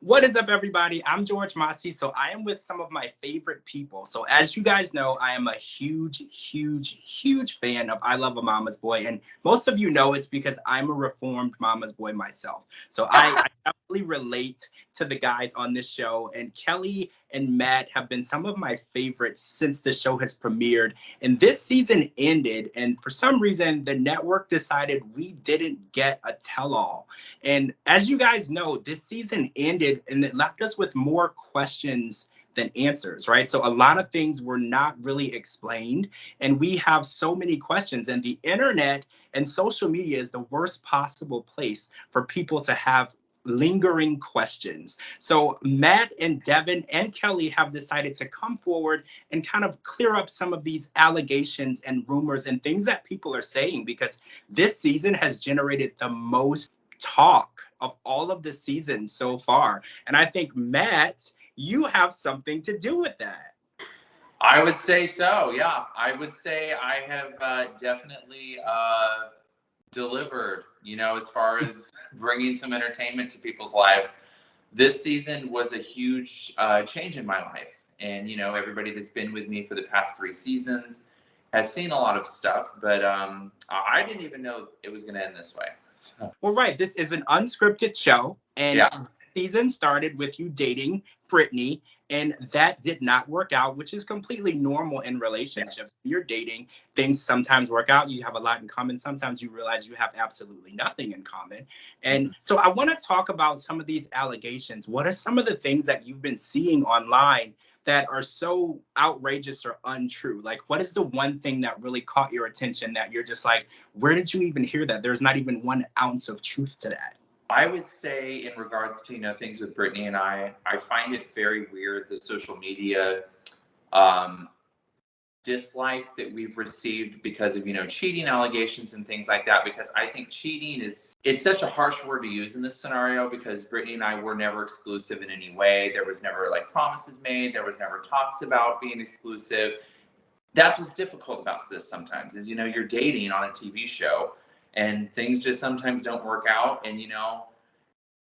What is up, everybody? I'm George Mossey. So I am with some of my favorite people. So as you guys know, I am a huge fan of I Love a Mama's Boy. And most of you know it's because I'm a reformed mama's boy myself. So I definitely relate to the guys on this show. And Kelly and Matt have been some of my favorites since the show has premiered. And this season ended. And for some reason, the network decided we didn't get a tell-all. And as you guys know, this season ended and it left us with more questions than answers, right? So a lot of things were not really explained, and we have so many questions. And the internet and social media is the worst possible place for people to have lingering questions. So Matt and Devon and Kelly have decided to come forward and kind of clear up some of these allegations and rumors and things that people are saying, because this season has generated the most talk of all of the seasons so far. And I think, Matt, you have something to do with that. I would say so, yeah. I would say I have definitely delivered, as far as bringing some entertainment to people's lives. This season was a huge change in my life. And, everybody that's been with me for the past 3 seasons has seen a lot of stuff, but I didn't even know it was going to end this way. So. Well, right. This is an unscripted show, and season started with you dating Brittany, and that did not work out, which is completely normal in relationships. You're dating, things sometimes work out. You have a lot in common. Sometimes you realize you have absolutely nothing in common. And so I want to talk about some of these allegations. What are some of the things that you've been seeing online that are so outrageous or untrue? Like, what is the one thing that really caught your attention that you're just like, where did you even hear that? There's not even 1 ounce of truth to that. I would say in regards to, things with Brittany and I find it very weird, the social media dislike that we've received because of, cheating allegations and things like that, because I think cheating it's such a harsh word to use in this scenario, because Brittany and I were never exclusive in any way. There was never promises made. There was never talks about being exclusive. That's what's difficult about this sometimes is, you're dating on a TV show and things just sometimes don't work out. And,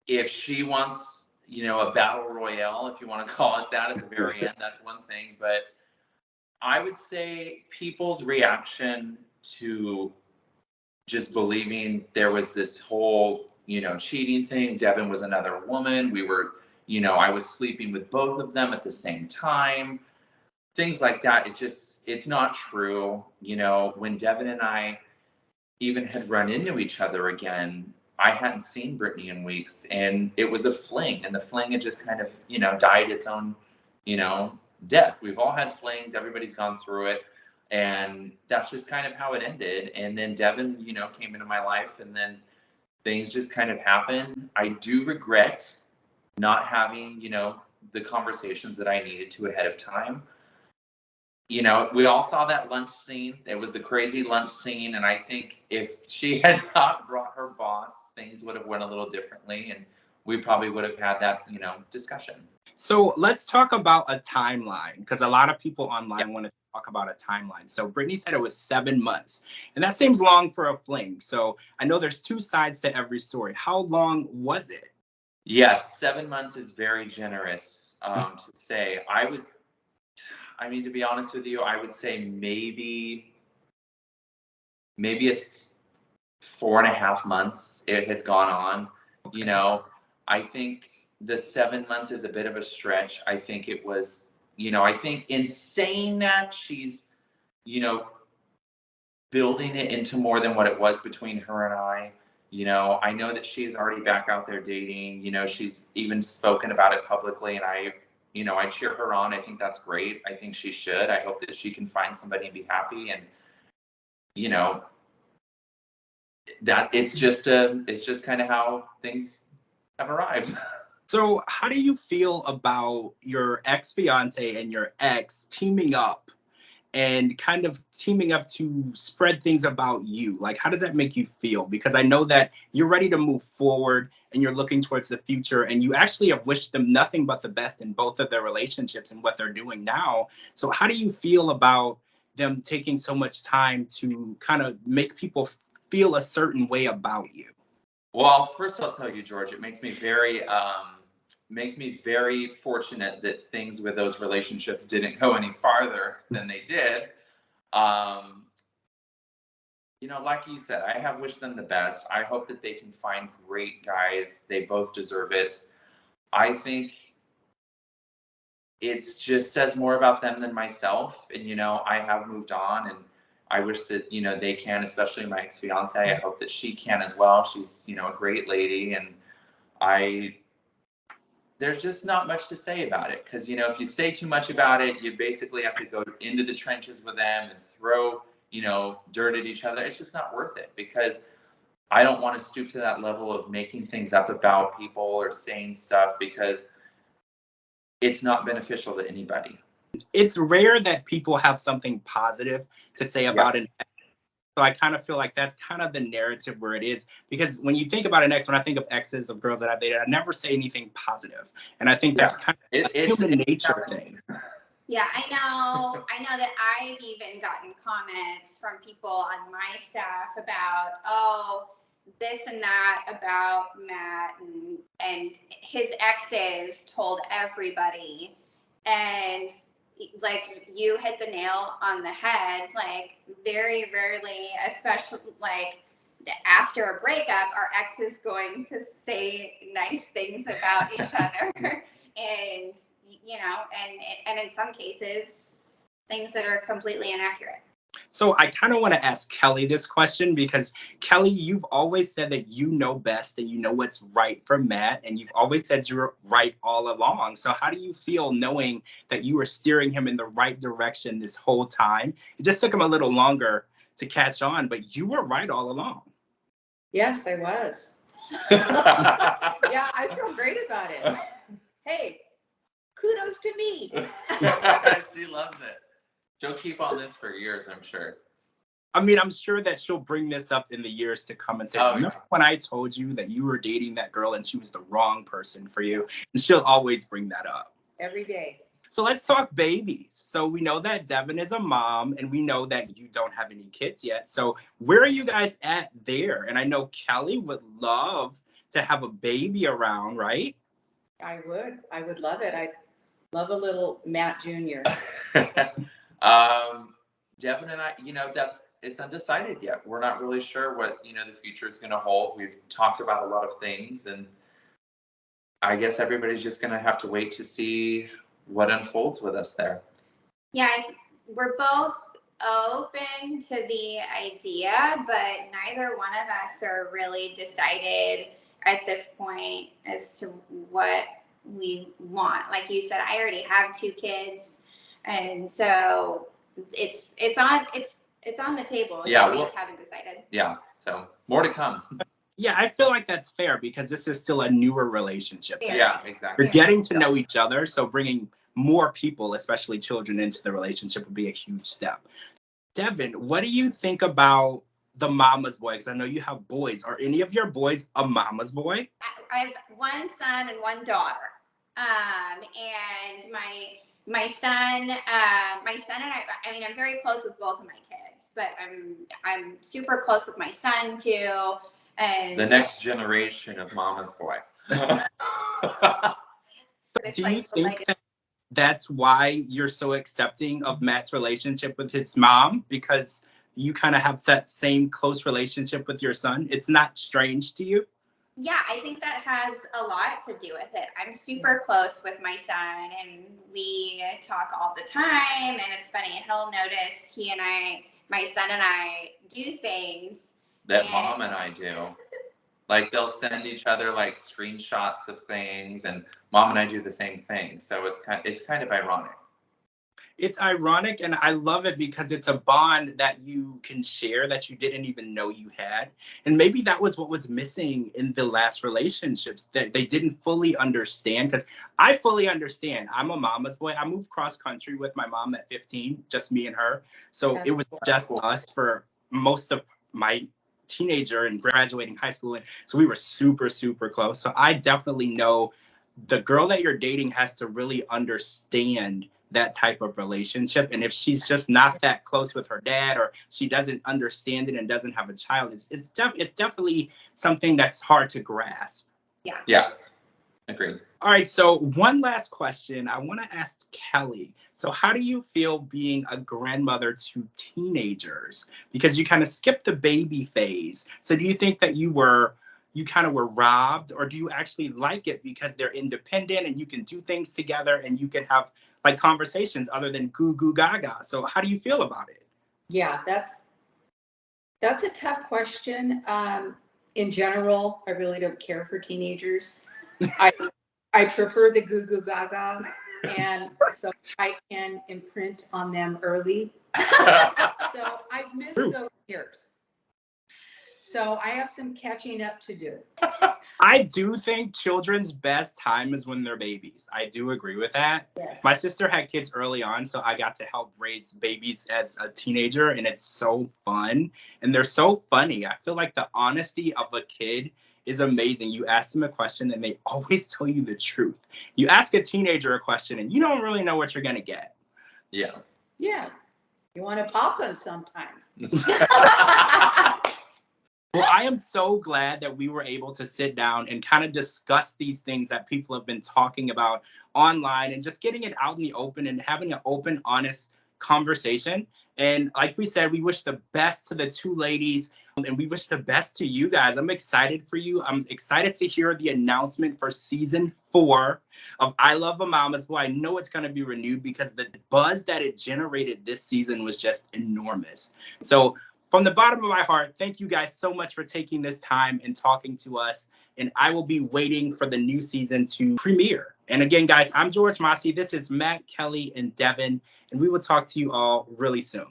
if she wants, a battle royale, if you want to call it that at the very end, that's one thing. But I would say people's reaction to just believing there was this whole, cheating thing. Devon was another woman. We were, I was sleeping with both of them at the same time. Things like that. It's not true. When Devon and I even had run into each other again, I hadn't seen Brittany in weeks, and it was a fling, and the fling had just kind of, died its own, death. We've all had flings. Everybody's gone through it. And that's just kind of how it ended. And then Devon, came into my life, and then things just kind of happened. I do regret not having, the conversations that I needed to ahead of time. We all saw that lunch scene. It was the crazy lunch scene. And I think if she had not brought her boss, things would have went a little differently. And we probably would have had that, discussion. So let's talk about a timeline, because a lot of people online want to talk about a timeline. So Brittany said it was 7 months, and that seems long for a fling. So I know there's 2 sides to every story. How long was it? Yes, 7 months is very generous to say. To be honest with you, I would say maybe a 4.5 months it had gone on. Okay. I think the 7 months is a bit of a stretch. I think it was, I think in saying that, she's, building it into more than what it was between her and I. I know that she is already back out there dating. She's even spoken about it publicly, and I cheer her on. I think that's great. I think she should. I hope that she can find somebody and be happy. And, that it's just kind of how things have arrived. So how do you feel about your ex-fiance and your ex teaming up and kind of teaming up to spread things about you? Like, how does that make you feel? Because I know that you're ready to move forward and you're looking towards the future, and you actually have wished them nothing but the best in both of their relationships and what they're doing now. So how do you feel about them taking so much time to kind of make people feel a certain way about you? Well, first I'll tell you, George, it makes me very makes me very fortunate that things with those relationships didn't go any farther than they did. Um, like you said, I have wished them the best. I hope that they can find great guys. They both deserve it. I think it just says more about them than myself. And, I have moved on, and I wish that, they can, especially my ex-fiance. I hope that she can as well. She's, a great lady. And there's just not much to say about it. Because, if you say too much about it, you basically have to go into the trenches with them and throw, dirt at each other. It's just not worth it, because I don't want to stoop to that level of making things up about people or saying stuff, because it's not beneficial to anybody. It's rare that people have something positive to say about an ex. So I kind of feel like that's kind of the narrative where it is, because when you think about an ex, when I think of exes of girls that I've dated, I never say anything positive. And I think that's kind of a human nature thing. Yeah, I know that I've even gotten comments from people on my staff about, oh, this and that about Matt, and his exes told everybody. And like, you hit the nail on the head. Like, very rarely, especially like after a breakup, are exes going to say nice things about each other. And and in some cases, things that are completely inaccurate. So I kind of want to ask Kelly this question, because Kelly, you've always said that you know best and you know what's right for Matt, and you've always said you're right all along. So how do you feel knowing that you were steering him in the right direction this whole time? It just took him a little longer to catch on, but you were right all along. Yes, I was. Yeah, I feel great about it. Hey, kudos to me. She loves it. She'll keep on this for years, I'm sure. I mean, I'm sure that she'll bring this up in the years to come and say, remember when I told you that you were dating that girl and she was the wrong person for you? And she'll always bring that up. Every day. So let's talk babies. So we know that Devon is a mom, and we know that you don't have any kids yet. So where are you guys at there? And I know Kelly would love to have a baby around, right? I would love it. I'd love a little Matt Jr. Devon and I, it's undecided yet. We're not really sure what, the future is going to hold. We've talked about a lot of things, and I guess everybody's just going to have to wait to see what unfolds with us there. Yeah, we're both open to the idea, but neither one of us are really decided at this point as to what we want. Like you said, I already have 2 kids, and so it's on the table. Yeah, we just haven't decided. Yeah, so more to come. Yeah, I feel like that's fair, because this is still a newer relationship. Yeah, exactly. You're getting to know each other, so bringing more people, especially children, into the relationship would be a huge step. Devon, what do you think about the mama's boy? Because I know you have boys. Are any of your boys a mama's boy? I have 1 son and 1 daughter. And my son and I mean, I'm very close with both of my kids, but I'm super close with my son too. And the next generation of mama's boy. Do you think that's why you're so accepting of Matt's relationship with his mom? Because you kind of have that same close relationship with your son? It's not strange to you? Yeah, I think that has a lot to do with it. I'm super close with my son, and we talk all the time. And it's funny, he'll notice my son and I do things that mom and I do. Like, they'll send each other like screenshots of things, and mom and I do the same thing. So it's kind of ironic. It's ironic, and I love it because it's a bond that you can share that you didn't even know you had. And maybe that was what was missing in the last relationships, that they didn't fully understand. Because I fully understand. I'm a mama's boy. I moved cross country with my mom at 15, just me and her. So it was just us for most of my teenager and graduating high school. And so we were super, super close. So I definitely know the girl that you're dating has to really understand that type of relationship. And if she's just not that close with her dad, or she doesn't understand it and doesn't have a child, it's definitely something that's hard to grasp. Yeah. Yeah. Agreed. All right, so one last question. I want to ask Kelly. So, how do you feel being a grandmother to teenagers? Because you kind of skipped the baby phase. So, do you think that you kind of were robbed, or do you actually like it because they're independent and you can do things together and you can have like conversations other than goo goo gaga? So, how do you feel about it? Yeah, that's a tough question. In general, I really don't care for teenagers. I I prefer the goo goo gaga, and so I can imprint on them early. So I've missed True. those years. So I have some catching up to do. I do think children's best time is when they're babies. I do agree with that. Yes. My sister had kids early on, so I got to help raise babies as a teenager, and it's so fun. And they're so funny. I feel like the honesty of a kid is amazing. You ask them a question, and they always tell you the truth. You ask a teenager a question, and you don't really know what you're going to get. Yeah. Yeah. You want to pop them sometimes. Well, I am so glad that we were able to sit down and kind of discuss these things that people have been talking about online and just getting it out in the open and having an open, honest conversation. And like we said, we wish the best to the two ladies and we wish the best to you guys. I'm excited for you. I'm excited to hear the announcement for season 4 of I Love a Mama's Boy. I know it's going to be renewed because the buzz that it generated this season was just enormous. So from the bottom of my heart, thank you guys so much for taking this time and talking to us. And I will be waiting for the new season to premiere. And again, guys, I'm George Mossey. This is Matt, Kelly, and Devon. And we will talk to you all really soon.